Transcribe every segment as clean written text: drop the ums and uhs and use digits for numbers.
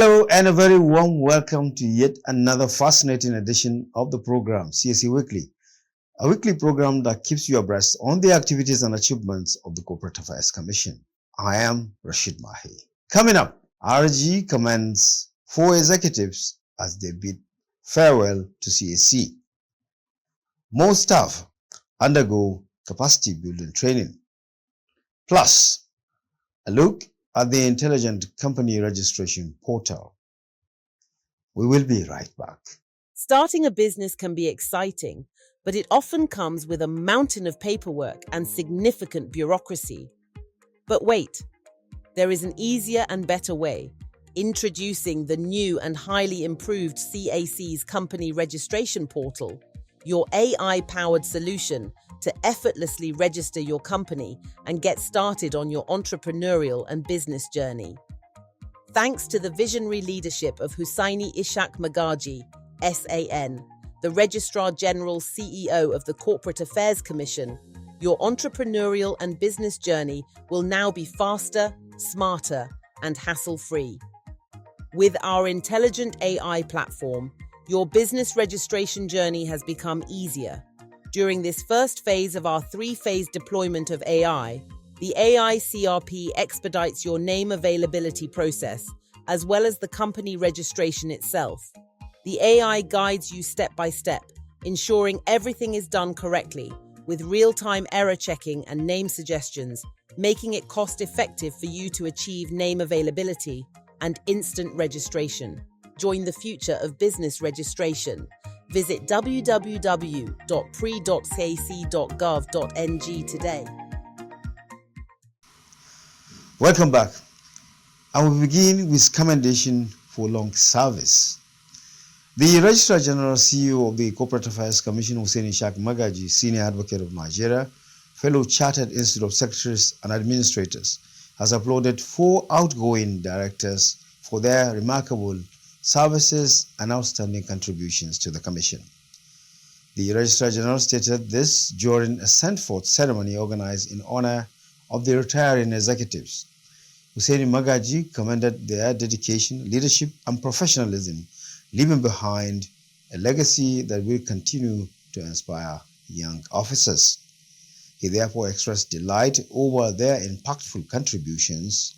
Hello and a very warm welcome to yet another fascinating edition of the program CSE Weekly, a weekly program that keeps you abreast on the activities and achievements of the Corporate Affairs Commission. I am Rashid Mahi. Coming up, RG commends 4 executives as they bid farewell to CSE. More staff undergo capacity building training. Plus, a look at the Intelligent Company Registration Portal. We will be right back. Starting a business can be exciting, but it often comes with a mountain of paperwork and significant bureaucracy. But wait, there is an easier and better way. Introducing the new and highly improved CAC's Company Registration Portal, your AI-powered solution to effortlessly register your company and get started on your entrepreneurial and business journey. Thanks to the visionary leadership of Hussaini Ishaq Magaji, SAN, the Registrar General CEO of the Corporate Affairs Commission, your entrepreneurial and business journey will now be faster, smarter, and hassle-free. With our intelligent AI platform, your business registration journey has become easier. During this first phase of our 3-phase deployment of AI, the ICRP expedites your name availability process, as well as the company registration itself. The AI guides you step by step, ensuring everything is done correctly, with real-time error checking and name suggestions, making it cost-effective for you to achieve name availability and instant registration. Join the future of business registration. Visit www.pre.cac.gov.ng today. Welcome back. I will begin with commendation for long service. The Registrar General CEO of the Corporate Affairs Commission, Hussaini Ishaq Magaji, Senior Advocate of Nigeria, fellow Chartered Institute of Secretaries and Administrators, has applauded 4 outgoing directors for their remarkable services and outstanding contributions to the Commission. The Registrar General stated this during a send-forth ceremony organized in honor of the retiring executives. Hussaini Magaji commended their dedication, leadership, and professionalism, leaving behind a legacy that will continue to inspire young officers. He therefore expressed delight over their impactful contributions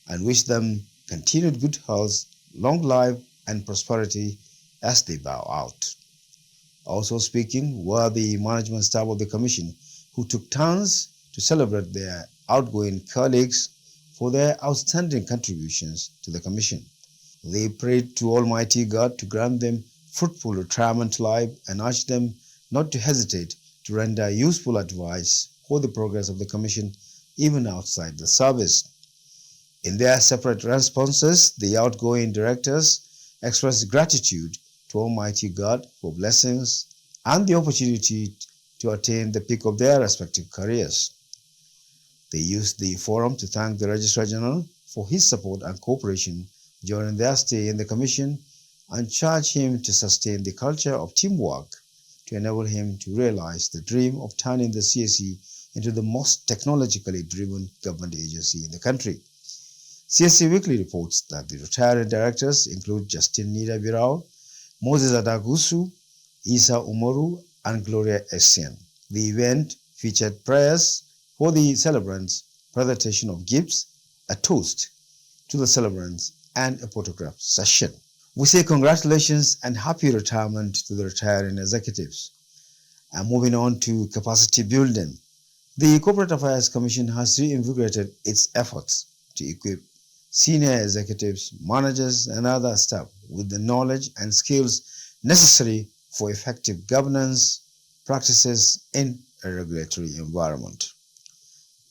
and wished them continued good health, long life, and prosperity as they bow out. Also speaking were the management staff of the Commission, who took turns to celebrate their outgoing colleagues for their outstanding contributions to the Commission. They prayed to Almighty God to grant them fruitful retirement life and urged them not to hesitate to render useful advice for the progress of the Commission even outside the service. In their separate responses, the outgoing directors expressed gratitude to Almighty God for blessings and the opportunity to attain the peak of their respective careers. They used the forum to thank the Registrar General for his support and cooperation during their stay in the Commission and charged him to sustain the culture of teamwork to enable him to realize the dream of turning the CSE into the most technologically driven government agency in the country. CSE Weekly reports that the retiring directors include Justin Nida Birao, Moses Adagusu, Isa Umoru, and Gloria Essien. The event featured prayers for the celebrants, presentation of gifts, a toast to the celebrants, and a photograph session. We say congratulations and happy retirement to the retiring executives. And moving on to capacity building, the Corporate Affairs Commission has reinvigorated its efforts to equip senior executives, managers, and other staff with the knowledge and skills necessary for effective governance practices in a regulatory environment.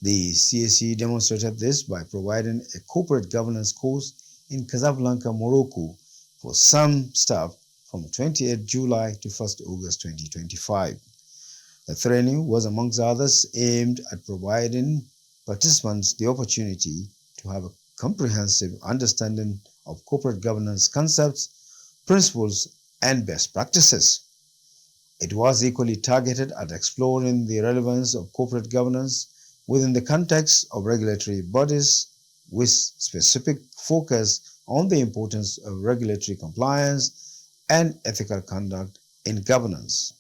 The CSE demonstrated this by providing a corporate governance course in Casablanca, Morocco for some staff from 28 July to 1st August 2025. The training was, amongst others, aimed at providing participants the opportunity to have a comprehensive understanding of corporate governance concepts, principles, and best practices. It was equally targeted at exploring the relevance of corporate governance within the context of regulatory bodies, with specific focus on the importance of regulatory compliance and ethical conduct in governance.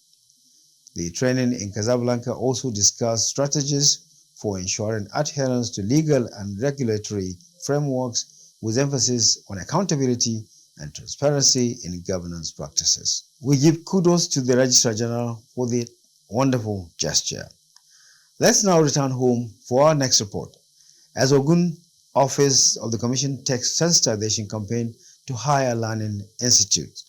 The training in Casablanca also discussed strategies for ensuring adherence to legal and regulatory frameworks with emphasis on accountability and transparency in governance practices. We give kudos to the Registrar General for the wonderful gesture. Let's now return home for our next report, as Ogun Office of the Commission takes sensitization campaign to Higher Learning Institute.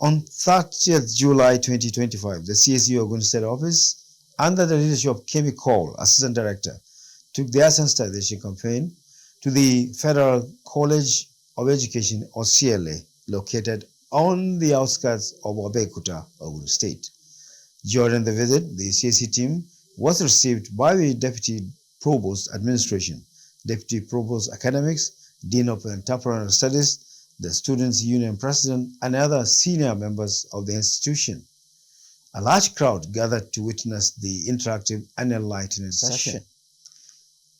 On 30th July 2025, the CSU Ogun State Office, under the leadership of Kemi Cole, Assistant Director, took their sensitization campaign to the Federal College of Education, or CLA, located on the outskirts of Abeokuta, Ogun State. During the visit, the CSC team was received by the Deputy Provost Administration, Deputy Provost Academics, Dean of Entrepreneurial Studies, the Students' Union President, and other senior members of the institution. A large crowd gathered to witness the interactive and enlightening session.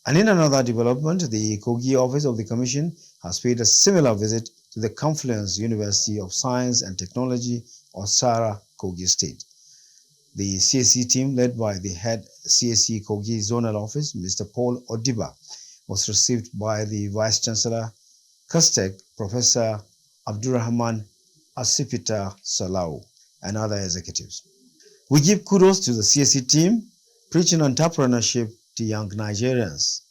And in another development, the Kogi Office of the Commission has paid a similar visit to the Confluence University of Science and Technology, or SARA, Kogi State. The CSC team, led by the head CSC Kogi Zonal Office, Mr. Paul Odiba, was received by the Vice Chancellor, Kastek, Professor Abdurrahman Asipita Salau, and other executives. We give kudos to the CSC team, preaching entrepreneurship to young Nigerians.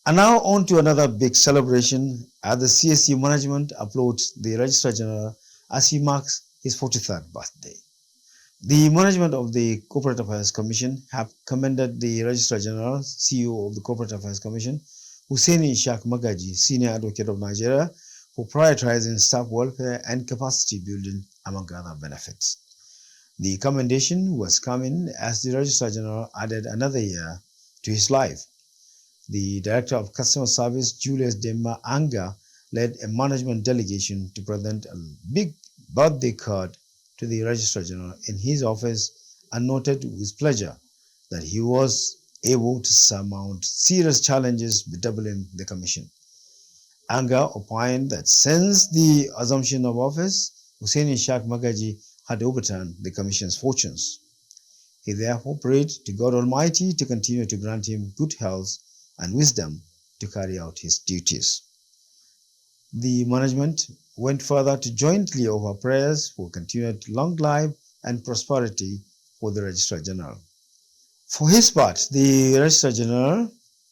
And now on to another big celebration as the CSC management applauds the Registrar General as he marks his 43rd birthday. The management of the Corporate Affairs Commission have commended the Registrar General, CEO of the Corporate Affairs Commission, Hussaini Ishaq Magaji, Senior Advocate of Nigeria, for prioritizing staff welfare and capacity building, among other benefits. The commendation was coming as the Registrar General added another year to his life. The Director of Customer Service, Julius Demba Anga, led a management delegation to present a big birthday card to the Registrar General in his office and noted with pleasure that he was able to surmount serious challenges bedeviling the Commission. Anga opined that since the assumption of office, Hussaini Ishaq Magaji had overturned the Commission's fortunes. He therefore prayed to God Almighty to continue to grant him good health and wisdom to carry out his duties. The management went further to jointly offer prayers for continued long life and prosperity for the Registrar General. For his part, the Registrar General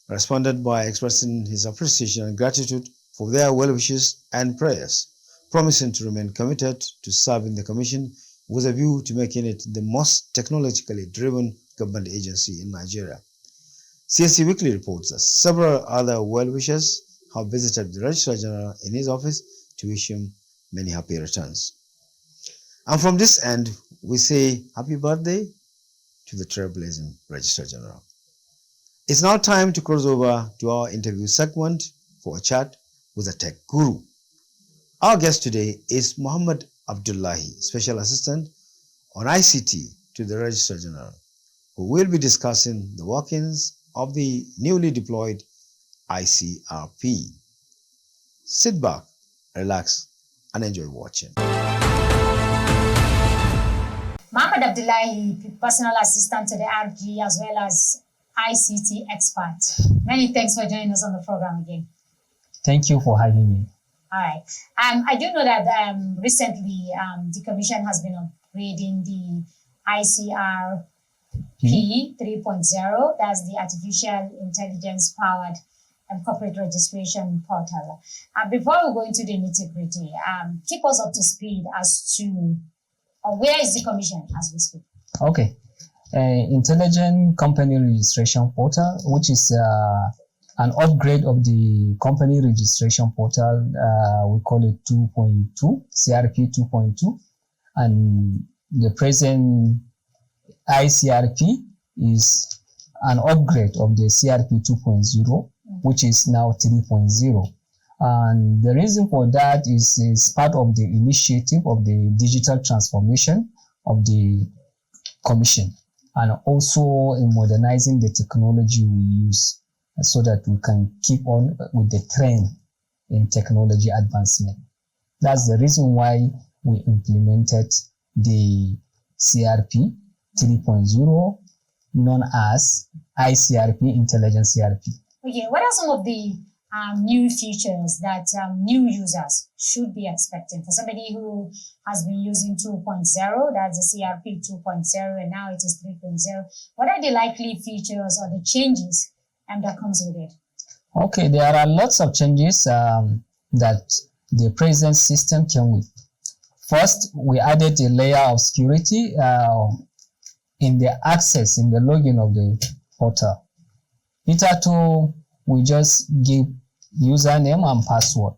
responded by expressing his appreciation and gratitude for their well wishes and prayers, promising to remain committed to serving the Commission with a view to making it the most technologically driven government agency in Nigeria. CSC Weekly reports that several other well wishers have visited the Registrar General in his office to wish him many happy returns. And from this end, we say happy birthday to the trailblazing Registrar General. It's now time to cross over to our interview segment for a chat with a tech guru. Our guest today is Muhammad Abdullahi, Special Assistant on ICT to the Registrar General, who will be discussing the workings of the newly deployed ICRP. Sit back, relax, and enjoy watching. Muhammad Abdullahi, personal assistant to the RG as well as ICT expert. Many thanks for joining us on the program again. Thank you for having me. All right. I do know that recently the Commission has been upgrading the ICRP 3.0. That's the Artificial Intelligence Powered Corporate Registration Portal. Before we go into the nitty-gritty, keep us up to speed as to where is the Commission as we speak. Okay. Intelligent Company Registration Portal, which is an upgrade of the company registration portal. We call it 2.2, CRP 2.2. And the present ICRP is an upgrade of the CRP 2.0, which is now 3.0. And the reason for that is part of the initiative of the digital transformation of the Commission, and also in modernizing the technology we use so that we can keep on with the trend in technology advancement. That's the reason why we implemented the CRP 3.0, known as ICRP, Intelligent CRP. Okay, what are some of the new features that new users should be expecting? For somebody who has been using 2.0, that's the CRP 2.0, and now it is 3.0. What are the likely features or the changes that comes with it? Okay, there are lots of changes that the present system came with. First, we added a layer of security in the access, in the login of the portal. Hitherto, we just give username and password.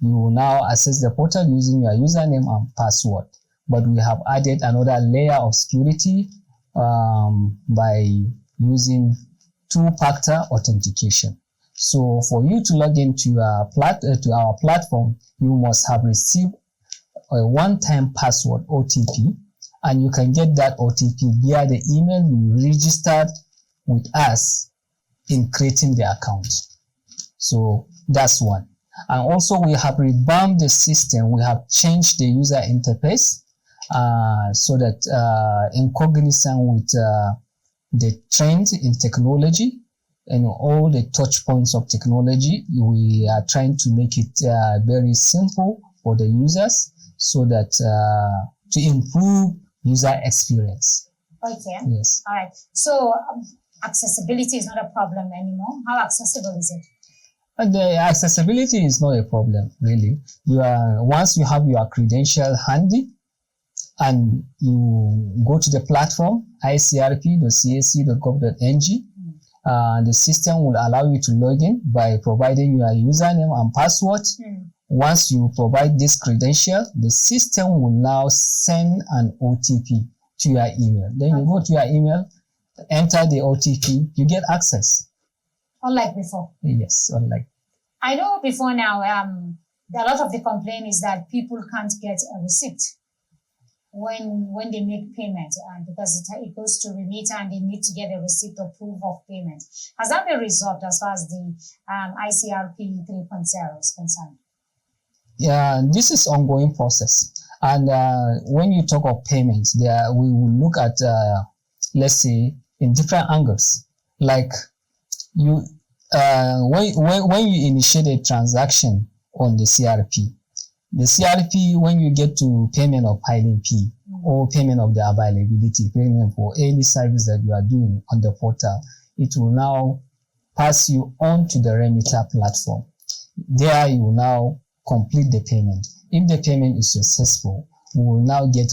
You will now access the portal using your username and password. But we have added another layer of security by using two-factor authentication. So for you to log into our platform, you must have received a one-time password OTP, and you can get that OTP via the email you registered with us in creating the account. So that's one. And also we have revamped the system. We have changed the user interface so that in cognizance with the trend in technology and all the touch points of technology, we are trying to make it very simple for the users so that to improve user experience. Okay. Yes. All right. So accessibility is not a problem anymore. How accessible is it? The accessibility is not a problem, really. Once you have your credential handy and you go to the platform, icrp.cac.gov.ng, the system will allow you to log in by providing your username and password. Once you provide this credential, the system will now send an OTP to your email. Then you go to your email, enter the OTP, you get access. Unlike before. Yes, unlike. I know before now, a lot of the complaint is that people can't get a receipt when they make payment, because it goes to remitter and they need to get a receipt or proof of payment. Has that been resolved as far as the ICRP 3.0 is concerned? Yeah, this is ongoing process. And when you talk of payments, we will look at, let's say, in different angles. Like you, when you initiate a transaction on the CRP, when you get to payment of filing fee or payment of the availability, payment for any service that you are doing on the portal, it will now pass you on to the remitter platform. There you will now complete the payment. If the payment is successful, we will now get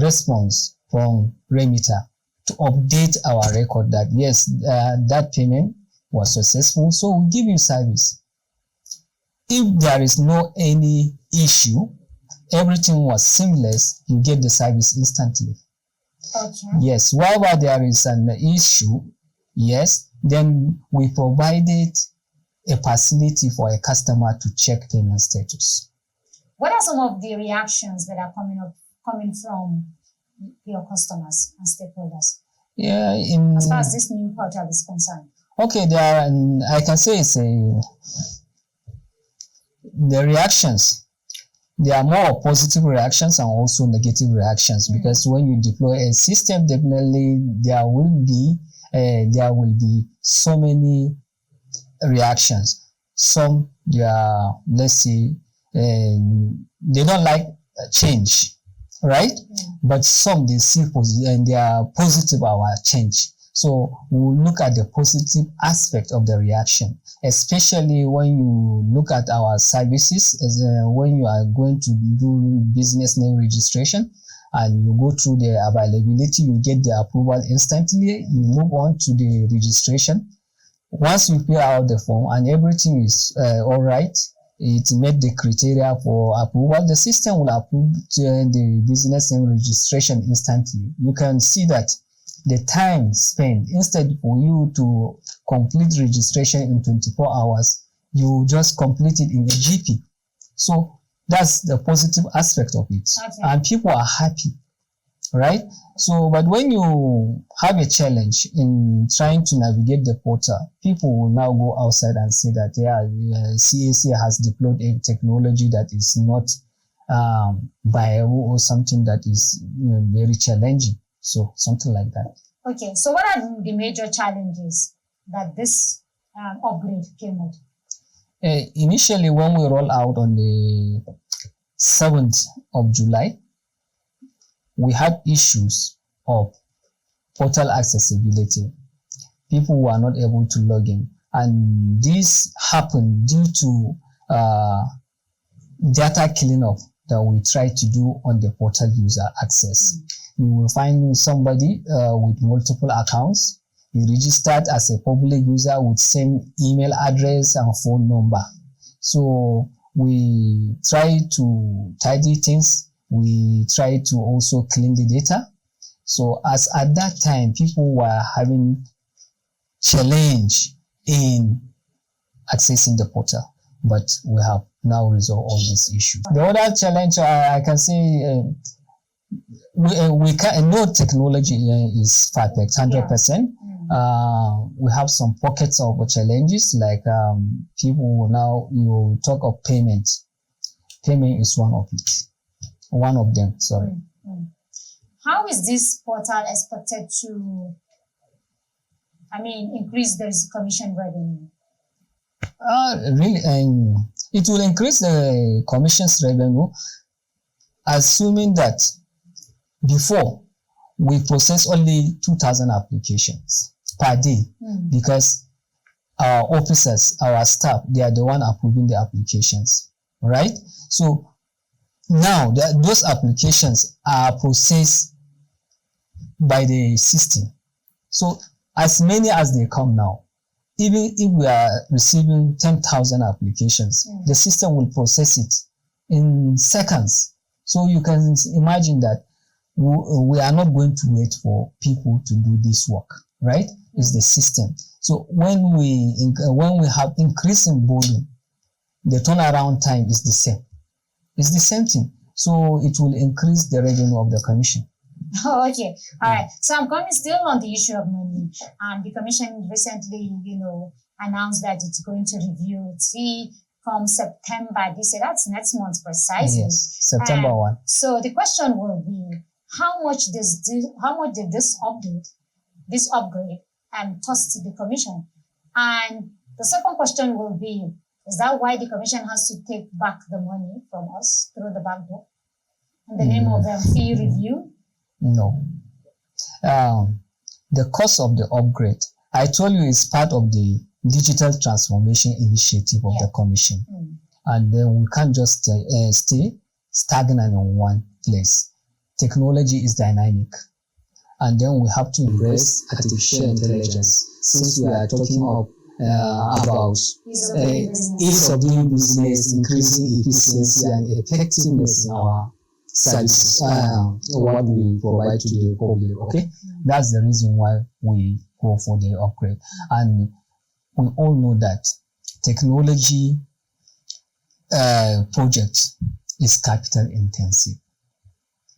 response from remitter to update our record that yes, that payment was successful, so we'll give you service. If there is no any issue, everything was seamless, you get the service instantly. Okay. Yes, wherever there is an issue, yes, then we provided a facility for a customer to check payment status. What are some of the reactions that are coming from your customers and stakeholders? Yeah, as far as this new portal is concerned. Okay, I can say the reactions. There are more positive reactions and also negative reactions, because when you deploy a system, definitely there will be so many reactions. Some let's say they don't like change, right? But some they see positive and they are positive about change. So we'll look at the positive aspect of the reaction, especially when you look at our services, when you are going to do business name registration and you go through the availability, you get the approval instantly, you move on to the registration. Once you fill out the form and everything is all right, it met the criteria for approval, the system will approve the business name registration instantly. You can see that the time spent, instead for you to complete registration in 24 hours, you just complete it in a GP. So that's the positive aspect of it. Okay. And people are happy. right? So, but when you have a challenge in trying to navigate the portal, people will now go outside and say that, CAC has deployed a technology that is not viable or something that is very challenging. So, something like that. Okay, so what are the major challenges that this upgrade came with? Initially, when we roll out on the 7th of July, we had issues of portal accessibility. People were not able to log in. And this happened due to data cleanup that we try to do on the portal user access. You will find somebody with multiple accounts. He registered as a public user with same email address and phone number. So we try to tidy things. We try to also clean the data. So as at that time, people were having challenge in accessing the portal, but we have now resolved all these issues. The other challenge I can say, we can, no technology is perfect, 100%. We have some pockets of challenges, like people now, you talk of payment. Payment is one of it. One of them, sorry. How is this portal expected to, increase the commission revenue? Really, it will increase the commission's revenue, assuming that before we process only 2,000 applications per day, because our officers, our staff, they are the one approving the applications, right? So now those applications are processed by the system. So as many as they come now, even if we are receiving 10,000 applications, the system will process it in seconds. So you can imagine that we are not going to wait for people to do this work, right? It's the system. So when we have increasing volume, the turnaround time is the same. It's the same thing. So it will increase the revenue of the commission. Oh, okay. All right. So I'm coming still on the issue of money. The commission recently, announced that it's going to review its fee come September. They say that's next month precisely. Yes, September 1. So the question will be, how much did this upgrade cost the commission? And the second question will be, is that why the commission has to take back the money from us through the back door in the name of the fee review? No. The cost of the upgrade, I told you, is part of the digital transformation initiative of the commission. And then we can't just stay stagnant in one place. Technology is dynamic. And then we have to embrace artificial intelligence, since we are talking about ease of doing business, increasing efficiency and effectiveness in our services, what we provide to the public. Okay, that's the reason why we go for the upgrade. And we all know that technology project is capital intensive,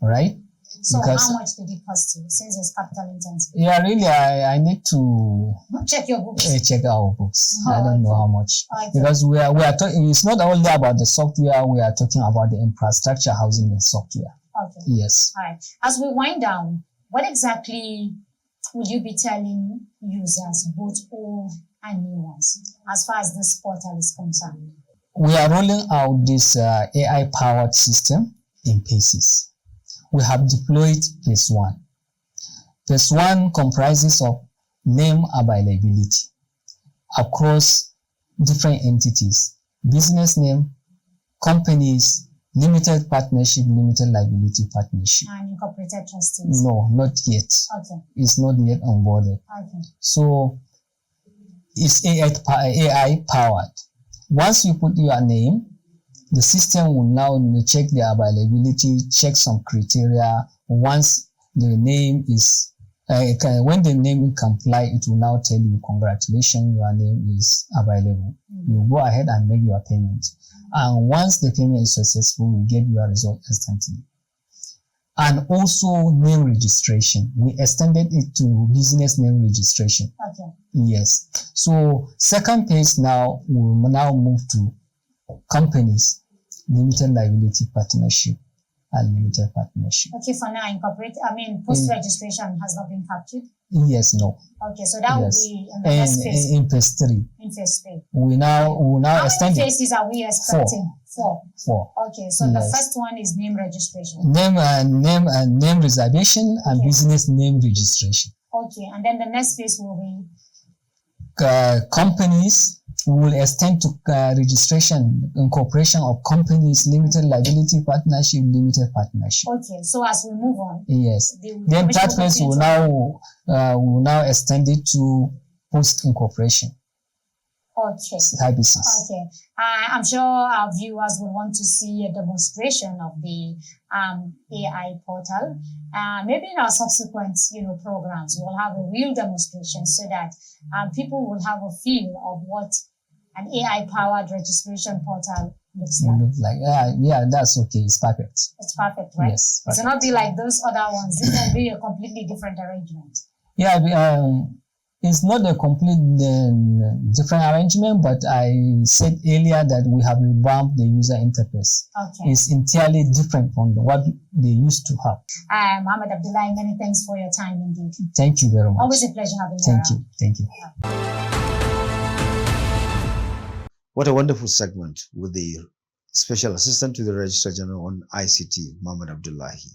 right? So how much did it cost you, since it's capital intensive? Yeah, really, I need to check your books. Check our books. I don't know how much, because we are talking. It's not only about the software. We are talking about the infrastructure housing the software. Okay. Yes. All right. As we wind down, what exactly would you be telling users, both old and new ones, as far as this portal is concerned? We are rolling out this AI-powered system in phases. We have deployed phase 1. Phase 1 comprises of name availability across different entities: business name, companies, limited partnership, limited liability partnership. And incorporated trustees? No, not yet. Okay. It's not yet onboarded. Okay. So it's AI powered. Once you put your name, the system will now check the availability, check some criteria. Once the name is, when the name comply, it will now tell you, congratulations, your name is available. You go ahead and make your payment. And once the payment is successful, you get your result instantly. and also name registration. We extended it to business name registration. Okay. Yes. So second page now, we will now move to companies, limited liability partnership and limited partnership. Okay, for now, post-registration has not been captured? Yes, no. Okay, so that Yes. will be in the first phase. In phase 3. In phase 3. We will now How extend many it. phases are we expecting? Four. Okay, so the Yes. first one is name registration. Name reservation and Okay. business name registration. Okay, and then the next phase will be companies. We will extend to registration, incorporation of companies, limited liability partnership, limited partnership. okay. So as we move on, Yes. the Then original third phase will now extend it to post incorporation Okay. services. Okay. I'm sure our viewers will want to see a demonstration of the AI portal. Maybe in our subsequent, programs, we'll have a real demonstration so that people will have a feel of what an AI-powered registration portal looks like. Look like that's okay. It's perfect. It's perfect, right? Yes. It will not be like those other ones. This will be a completely different arrangement. Yeah. It's not a complete different arrangement, but I said earlier that we have revamped the user interface. Okay. It's entirely different from what they used to have. Mohammed Abdullahi, many thanks for your time indeed. Thank you very much. Always a pleasure having you Thank around. you. Thank you. What a wonderful segment with the Special Assistant to the Registrar General on ICT, Mohammed Abdullahi.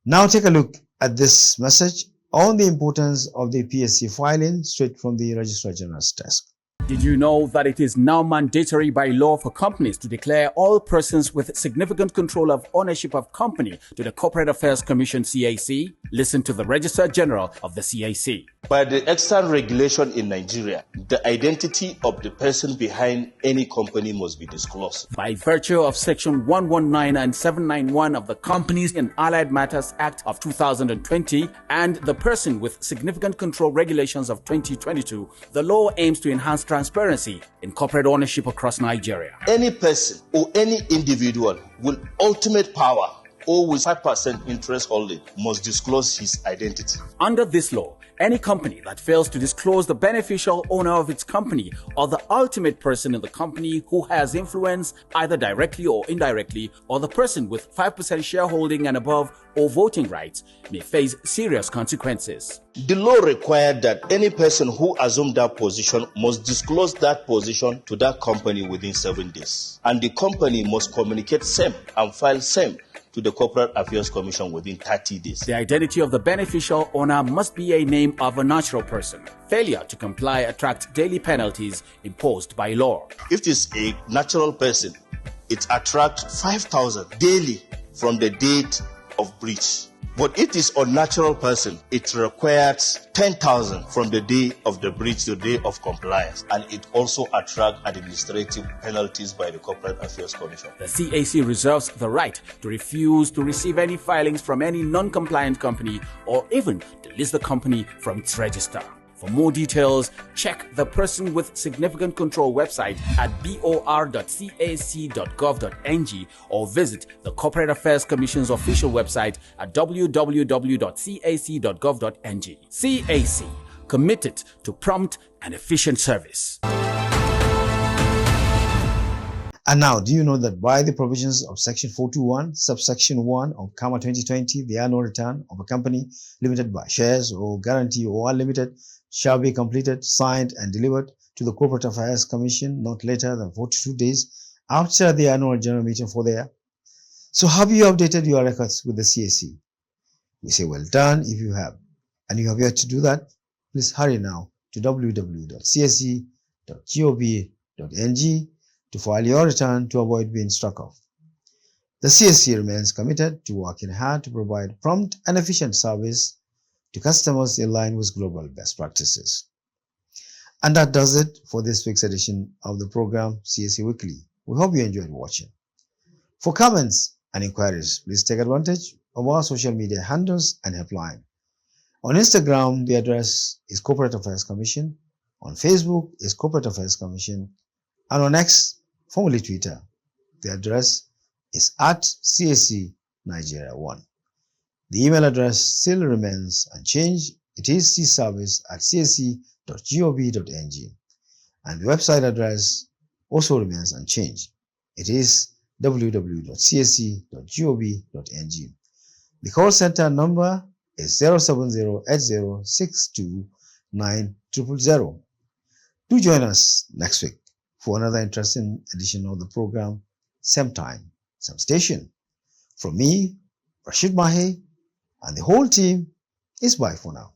Now take a look at this message on the importance of the PSC filing straight from the Registrar General's desk. Did you know that it is now mandatory by law for companies to declare all persons with significant control of ownership of company to the Corporate Affairs Commission (CAC)? Listen to the Registrar General of the CAC. By the extant regulation in Nigeria, the identity of the person behind any company must be disclosed. By virtue of Section 119 and 791 of the Companies and Allied Matters Act of 2020 and the Person with Significant Control Regulations of 2022, the law aims to enhance transparency in corporate ownership across Nigeria. Any person or any individual with ultimate power or with 5% interest holding must disclose his identity. Under this law, any company that fails to disclose the beneficial owner of its company or the ultimate person in the company who has influence either directly or indirectly, or the person with 5% shareholding and above or voting rights may face serious consequences. The law required that any person who assumed that position must disclose that position to that company within 7 days. And the company must communicate same and file same to the Corporate Affairs Commission within 30 days. The identity of the beneficial owner must be a name of a natural person. Failure to comply attracts daily penalties imposed by law. If it is a natural person, it attracts 5,000 daily from the date of breach. But if it is a unnatural person, it requires 10,000 from the day of the breach to the day of compliance, and it also attracts administrative penalties by the Corporate Affairs Commission. The CAC reserves the right to refuse to receive any filings from any non-compliant company or even to list the company from its register. For more details, check the Person with Significant Control website at bor.cac.gov.ng or visit the Corporate Affairs Commission's official website at www.cac.gov.ng. CAC, committed to prompt and efficient service. And now, do you know that by the provisions of Section 421, subsection 1 of CAMA 2020, the annual return of a company limited by shares or guarantee or unlimited shall be completed, signed, and delivered to the Corporate Affairs Commission not later than 42 days after the annual general meeting for their. So have you updated your records with the CAC? We say well done if you have. And you have yet to do that, please hurry now to www.cac.gov.ng to file your return to avoid being struck off. The CAC remains committed to working hard to provide prompt and efficient service to customers in line with global best practices. And that does it for this week's edition of the program CAC Weekly. We hope you enjoyed watching. For comments and inquiries, please take advantage of our social media handles and helpline. On Instagram, the address is Corporate Affairs Commission. On Facebook is Corporate Affairs Commission. And on X, formerly Twitter, the address is @CAC Nigeria 1. The email address still remains unchanged. It is cservice@csc.gov.ng, and the website address also remains unchanged. It is www.csc.gov.ng. The call center number is 070-8062-9000. Do join us next week for another interesting edition of the program, same time, same station. From me, Rashid Mahe, and the whole team is bye for now.